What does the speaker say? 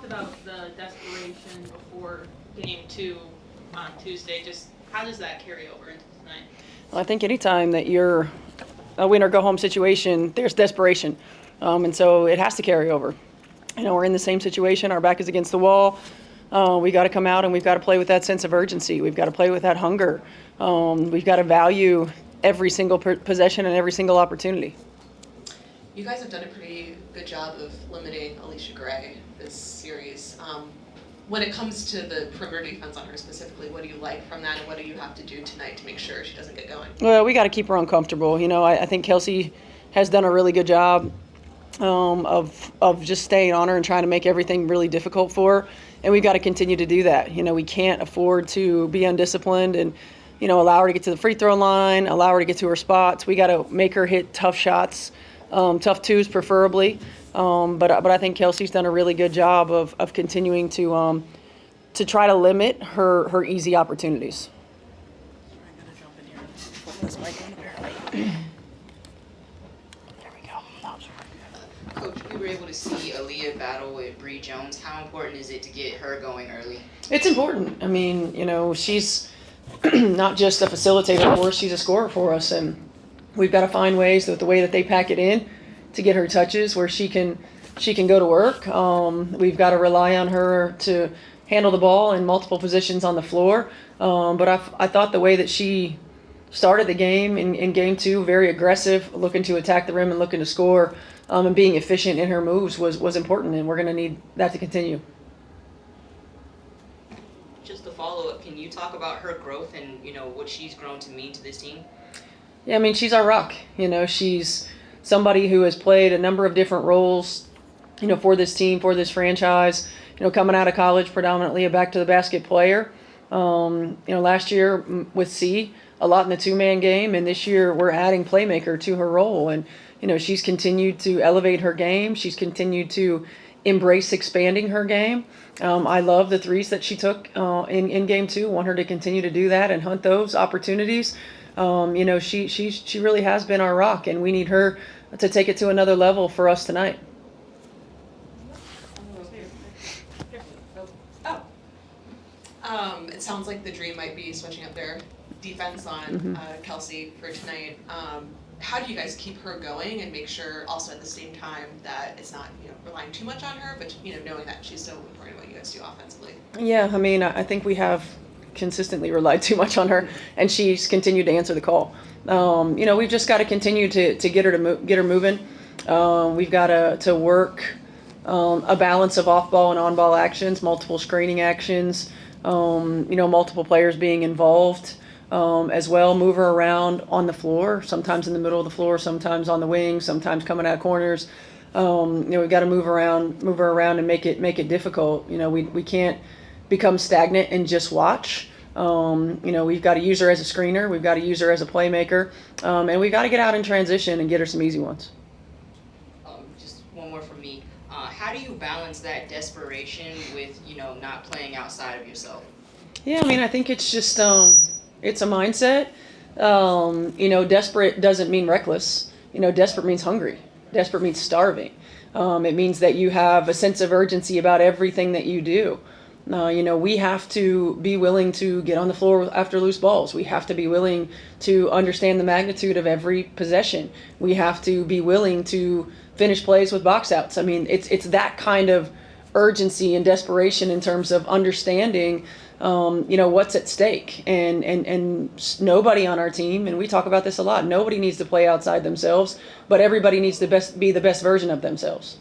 about the desperation before game 2 on Tuesday. Just how does that carry over into tonight? Well, I think anytime that you're a win or go home situation, there's desperation. And so it has to carry over. We're in the same situation. Our back is against the wall. We got to come out and we've got to play with that sense of urgency. We've got to play with that hunger. We've got to value every single possession and every single opportunity. You guys have done a pretty good job of limiting Alicia Gray this series. When it comes to the perimeter defense on her specifically, what do you like from that, and what do you have to do tonight to make sure she doesn't get going? Well, we got to keep her uncomfortable. I think Kelsey has done a really good job of just staying on her and trying to make everything really difficult for her. And we've got to continue to do that. We can't afford to be undisciplined and, allow her to get to the free throw line, allow her to get to her spots. We got to make her hit tough shots, tough twos preferably. But I think Kelsey's done a really good job of continuing to try to limit her easy opportunities. I'm gonna jump in here and flip this mic on apparently. There we go. Coach, we were able to see Aaliyah battle with Bree Jones. How important is it to get her going early? It's important. I mean, she's not just a facilitator for us, she's a scorer for us. And we've got to find ways that the way that they pack it in to get her touches where she can go to work. We've got to rely on her to handle the ball in multiple positions on the floor. But I thought the way that she started the game in game 2, very aggressive, looking to attack the rim and looking to score, and being efficient in her moves was important, and we're going to need that to continue. Just a follow-up, can you talk about her growth and, what she's grown to mean to this team? Yeah, I mean, she's our rock. She's somebody who has played a number of different roles, for this team, for this franchise, coming out of college, predominantly a back-to-the-basket player. Last year with C, a lot in the two-man game, and this year we're adding playmaker to her role. And, she's continued to elevate her game. She's continued to embrace expanding her game. I love the threes that she took in game 2. Want her to continue to do that and hunt those opportunities. She really has been our rock, and we need her to take it to another level for us tonight. It sounds like the dream might be switching up their defense on Kelsey for tonight. How do you guys keep her going and make sure also at the same time that it's not relying too much on her, but knowing that she's so important to what you guys do offensively? Yeah, I mean, I think we have consistently relied too much on her, and she's continued to answer the call. We've just got to continue to get her moving. We've got to work a balance of off-ball and on-ball actions, multiple screening actions, multiple players being involved as well. Move her around on the floor, sometimes in the middle of the floor, sometimes on the wing, sometimes coming out of corners. We've got to move her around and make it difficult. We can't become stagnant and just watch. We've got to use her as a screener. We've got to use her as a playmaker. And we've got to get out in transition and get her some easy ones. Just one more from me. How do you balance that desperation with, not playing outside of yourself? Yeah, I mean, I think it's just, it's a mindset. Desperate doesn't mean reckless. Desperate means hungry. Desperate means starving. It means that you have a sense of urgency about everything that you do. We have to be willing to get on the floor after loose balls. We have to be willing to understand the magnitude of every possession. We have to be willing to finish plays with box outs. I mean, it's that kind of urgency and desperation in terms of understanding, what's at stake. And nobody on our team, and we talk about this a lot, nobody needs to play outside themselves, but everybody needs to be the best version of themselves.